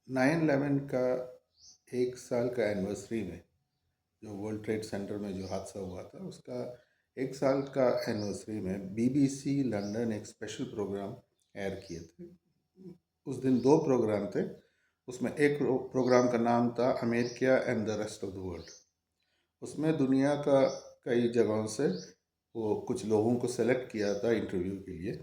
9/11 का 1 साल का एनिवर्सरी में जो वर्ल्ड ट्रेड सेंटर में जो हादसा हुआ था उसका 1 साल का एनिवर्सरी में बीबीसी लंदन एक स्पेशल प्रोग्राम एयर किए थे। उस दिन दो प्रोग्राम थे। उसमें एक प्रोग्राम का नाम था America and the rest of the world. उसमें दुनिया का कई जगहों से वो कुछ लोगों को सेलेक्ट किया था इंटरव्यू के लिए।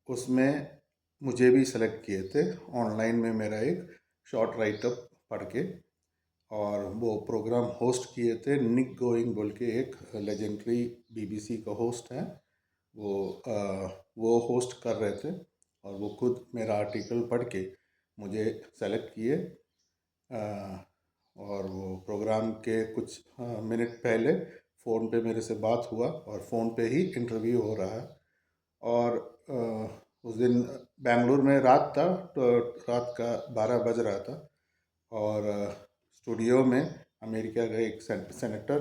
उसमें मुझे भी सेलेक्ट किए थे ऑनलाइन में मेरा एक शॉर्ट राइटअप पढ़ के। और वो प्रोग्राम होस्ट किए थे निक गोइंग बोल के, एक लेजेंडरी बीबीसी का होस्ट हैं। वो होस्ट कर रहे थे और वो खुद मेरा आर्टिकल पढ़ के मुझे सेलेक्ट किए। और वो प्रोग्राम के कुछ मिनट पहले फ़ोन पे मेरे से बात हुआ और फ़ोन पे ही इंटरव्यू हो रहा है। और उस दिन बेंगलुरु में रात था, तो रात का 12 बज रहा था। और स्टूडियो में अमेरिका का एक सेनेटर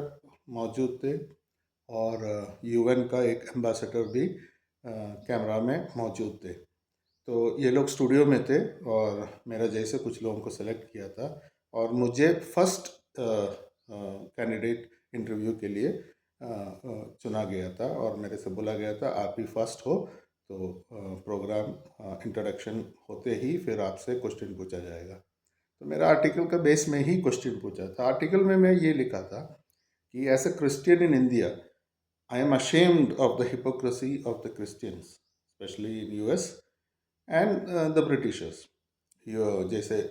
मौजूद थे और यूएन का एक एम्बेसडर भी कैमरा में मौजूद थे। तो ये लोग स्टूडियो में थे और मेरा जैसे कुछ लोगों को सेलेक्ट किया था और मुझे फर्स्ट कैंडिडेट इंटरव्यू के लिए चुना गया था और मेरे से बोला गया था आप ही फर्स्ट हो। तो प्रोग्राम इंट्रोडक्शन होते ही फिर आपसे क्वेश्चन पूछा जाएगा। तो मेरा आर्टिकल का बेस में ही क्वेश्चन पूछा था। आर्टिकल में मैं ये लिखा था कि as a Christian in India I am ashamed of the hypocrisy of the Christians, especially in US and the Britishers। जैसे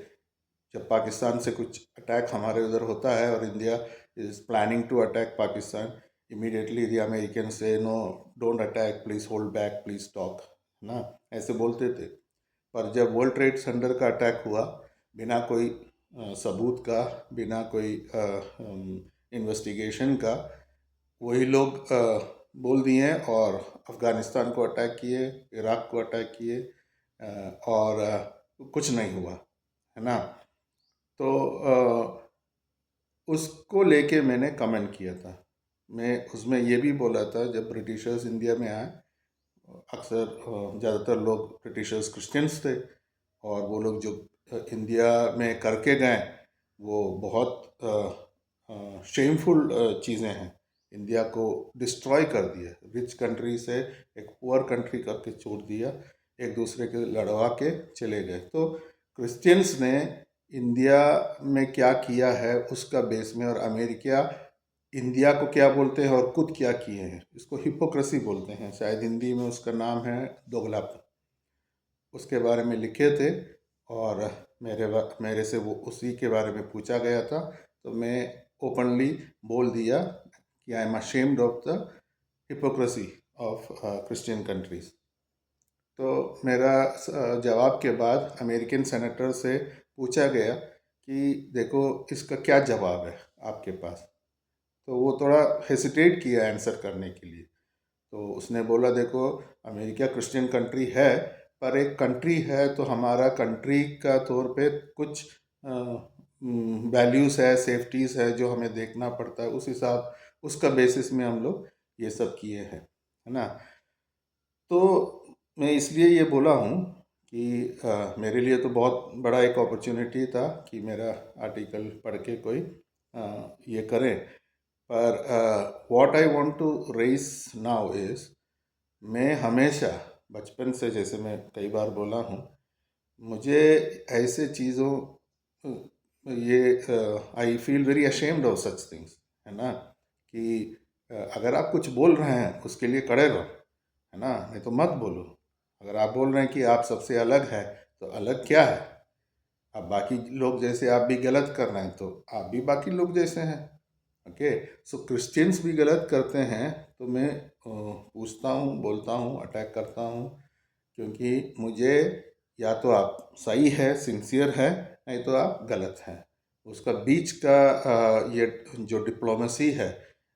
जब पाकिस्तान से कुछ अटैक हमारे उधर होता है और India is planning to attack Pakistan, immediately the American से no, don't attack, please hold back, please talk, ना, ऐसे बोलते थे। पर जब वर्ल्ड ट्रेड सेंटर का अटैक हुआ, बिना कोई सबूत का, बिना कोई इन्वेस्टिगेशन का, वही लोग बोल दिए और अफ़गानिस्तान को अटैक किए, इराक़ को अटैक किए और कुछ नहीं हुआ, है ना। तो उसको लेके मैंने कमेंट किया था। मैं उसमें ये भी बोला था जब ब्रिटिशर्स इंडिया में आए, अक्सर ज़्यादातर लोग ब्रिटिशर्स क्रिश्चियंस थे और वो लोग जो इंडिया में करके गए वो बहुत शेमफुल चीज़ें हैं। इंडिया को डिस्ट्रॉय कर दिया, रिच कंट्री से एक पुअर कंट्री करके छोड़ दिया, एक दूसरे के लड़वा के चले गए। तो क्रिश्चियंस ने इंडिया में क्या किया है उसका बेस में, और अमेरिका इंडिया को क्या बोलते हैं और खुद क्या किए हैं, इसको हिपोक्रेसी बोलते हैं। शायद हिंदी में उसका नाम है दोगलापन। उसके बारे में लिखे थे और मेरे से वो उसी के बारे में पूछा गया था। तो मैं ओपनली बोल दिया कि I am ashamed of the hypocrisy of Christian countries. तो मेरा जवाब के बाद अमेरिकन सेनेटर से पूछा गया कि देखो इसका क्या जवाब है आपके पास। तो वो थोड़ा हेसिटेट किया आंसर करने के लिए। तो उसने बोला देखो, अमेरिका क्रिश्चियन कंट्री है, पर एक कंट्री है तो हमारा कंट्री का तौर पे कुछ वैल्यूज़ है, सेफ्टीज़ है जो हमें देखना पड़ता है, उस हिसाब उसका बेसिस में हम लोग ये सब किए हैं, है ना। तो मैं इसलिए ये बोला हूँ कि मेरे लिए तो बहुत बड़ा एक अपॉर्चुनिटी था कि मेरा आर्टिकल पढ़ के कोई ये करे। पर what I want to raise now is, मैं हमेशा बचपन से, जैसे मैं कई बार बोला हूँ, मुझे ऐसे चीज़ों ये I feel very ashamed of such things, है ना। कि अगर आप कुछ बोल रहे हैं उसके लिए खड़े रहो, है ना, नहीं तो मत बोलो। अगर आप बोल रहे हैं कि आप सबसे अलग है, तो अलग क्या है? अब बाकी लोग जैसे आप भी गलत कर रहे हैं तो आप भी बाकी लोग जैसे हैं। ओके, सो क्रिश्चियंस भी गलत करते हैं तो मैं पूछता हूँ, बोलता हूँ, अटैक करता हूँ, क्योंकि मुझे या तो आप सही है, सिंसियर है, नहीं तो आप गलत हैं। उसका बीच का ये जो डिप्लोमेसी है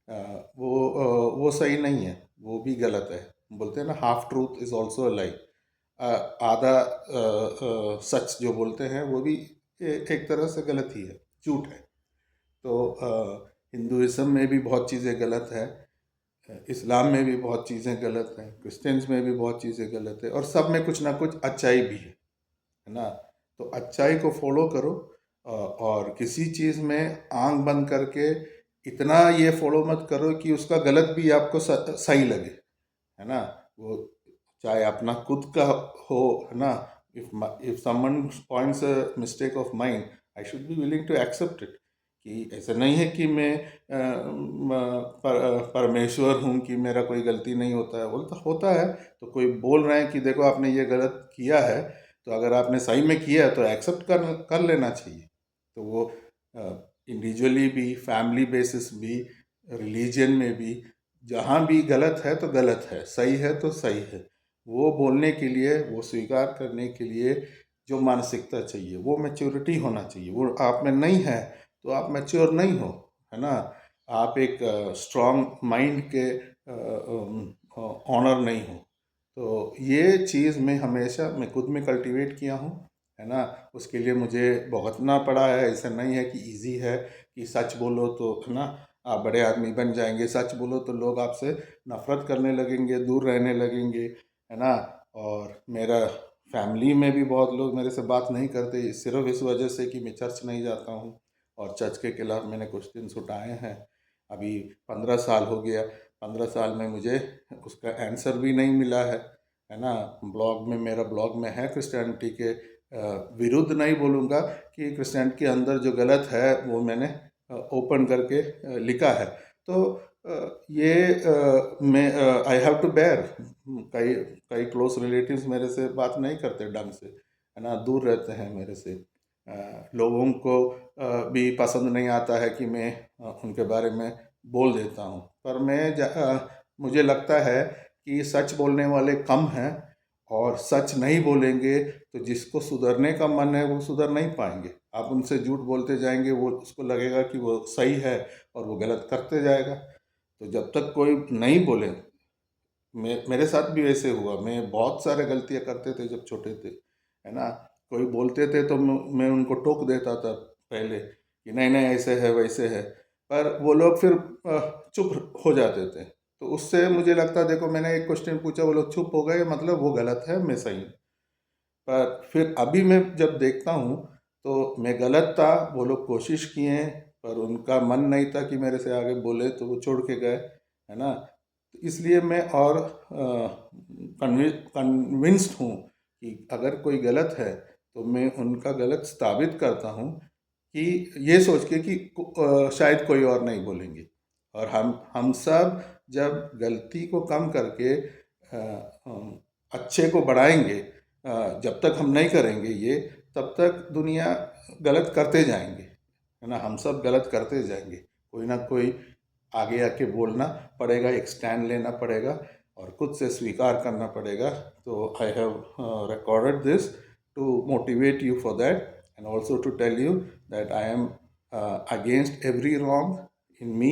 वो सही नहीं है, वो भी गलत है। बोलते हैं ना, half truth is also a lie. आधा सच जो बोलते हैं वो भी एक तरह से गलत ही है, झूठ है। तो हिंदुइज़्म में भी बहुत चीज़ें गलत है, इस्लाम में भी बहुत चीज़ें गलत हैं, क्रिश्चियंस में भी बहुत चीज़ें गलत है, और सब में कुछ ना कुछ अच्छाई भी है ना। तो अच्छाई को फॉलो करो, और किसी चीज़ में आंख बंद करके इतना ये फॉलो मत करो कि उसका गलत भी आपको सही लगे, है ना। वो चाहे अपना खुद का हो, है ना। If someone points a mistake of mind, I should be willing to accept it. कि ऐसा नहीं है कि मैं परमेश्वर हूँ कि मेरा कोई गलती नहीं होता है, बोलता होता है। तो कोई बोल रहे हैं कि देखो आपने ये गलत किया है, तो अगर आपने सही में किया है तो एक्सेप्ट कर लेना चाहिए। तो वो इंडिविजुअली भी, फैमिली बेसिस भी, रिलीजन में भी, जहाँ भी गलत है तो गलत है, सही है तो सही है। वो बोलने के लिए, वो स्वीकार करने के लिए जो मानसिकता चाहिए, वो मैच्योरिटी होना चाहिए। वो आप में नहीं है तो आप मैच्योर नहीं हो, है ना। आप एक स्ट्रॉन्ग माइंड के ऑनर नहीं हो। तो ये चीज़ मैं खुद में कल्टीवेट किया हूँ, है ना। उसके लिए मुझे भुगतना पड़ा है। ऐसा नहीं है कि इजी है कि सच बोलो तो, है ना, आप बड़े आदमी बन जाएंगे, सच बोलो तो लोग आपसे नफरत करने लगेंगे, दूर रहने लगेंगे, है ना। और मेरा फैमिली में भी बहुत लोग मेरे से बात नहीं करते, सिर्फ इस वजह से कि मैं चर्च नहीं जाता हूँ। और चर्च के खिलाफ मैंने क्वेश्चंस उठाए हैं। अभी 15 साल हो गया, 15 साल में मुझे उसका आंसर भी नहीं मिला है ना। ब्लॉग में, मेरा ब्लॉग में है क्रिश्चियनिटी के विरुद्ध नहीं बोलूँगा, कि क्रिश्चियनिटी के अंदर जो गलत है वो मैंने ओपन करके लिखा है। तो ये मैं आई हैव टू बेयर। कई कई क्लोज रिलेटिव्स मेरे से बात नहीं करते ढंग से, है ना, दूर रहते हैं मेरे से। लोगों को भी पसंद नहीं आता है कि मैं उनके बारे में बोल देता हूँ। पर मुझे लगता है कि सच बोलने वाले कम हैं, और सच नहीं बोलेंगे तो जिसको सुधरने का मन है वो सुधर नहीं पाएंगे। आप उनसे झूठ बोलते जाएंगे, वो उसको लगेगा कि वो सही है और वो गलत करते जाएगा। तो जब तक कोई नहीं बोले, मेरे साथ भी वैसे हुआ। मैं बहुत सारे गलतियां करते थे जब छोटे थे, है ना। कोई बोलते थे तो मैं उनको टोक देता था पहले, कि नहीं नहीं ऐसे है वैसे है। पर वो लोग फिर चुप हो जाते थे। तो उससे मुझे लगता, देखो मैंने एक क्वेश्चन पूछा, वो लोग चुप हो गए, मतलब वो गलत है, मैं सही हूँ। पर फिर अभी मैं जब देखता हूँ तो मैं गलत था, वो लोग कोशिश किए, पर उनका मन नहीं था कि मेरे से आगे बोले, तो वो छोड़ के गए, है ना। तो इसलिए मैं और कन्विंस्ड हूँ कि अगर कोई गलत है तो मैं उनका गलत साबित करता हूँ, कि ये सोच के कि शायद कोई और नहीं बोलेंगे। और हम सब जब गलती को कम करके अच्छे को बढ़ाएंगे, जब तक हम नहीं करेंगे ये, तब तक दुनिया गलत करते जाएंगे, है ना। हम सब गलत करते जाएंगे। कोई ना कोई आगे आके बोलना पड़ेगा, एक स्टैंड लेना पड़ेगा, और खुद से स्वीकार करना पड़ेगा। तो I have recorded this to motivate you for that, and also to tell you that I am against every wrong in me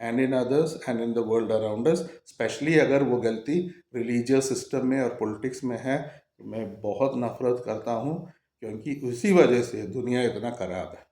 and in others and in the world around us. Specially अगर वो गलती religious system में और politics में है, तो मैं बहुत नफरत करता हूँ, क्योंकि उसी वजह से दुनिया इतना खराब है।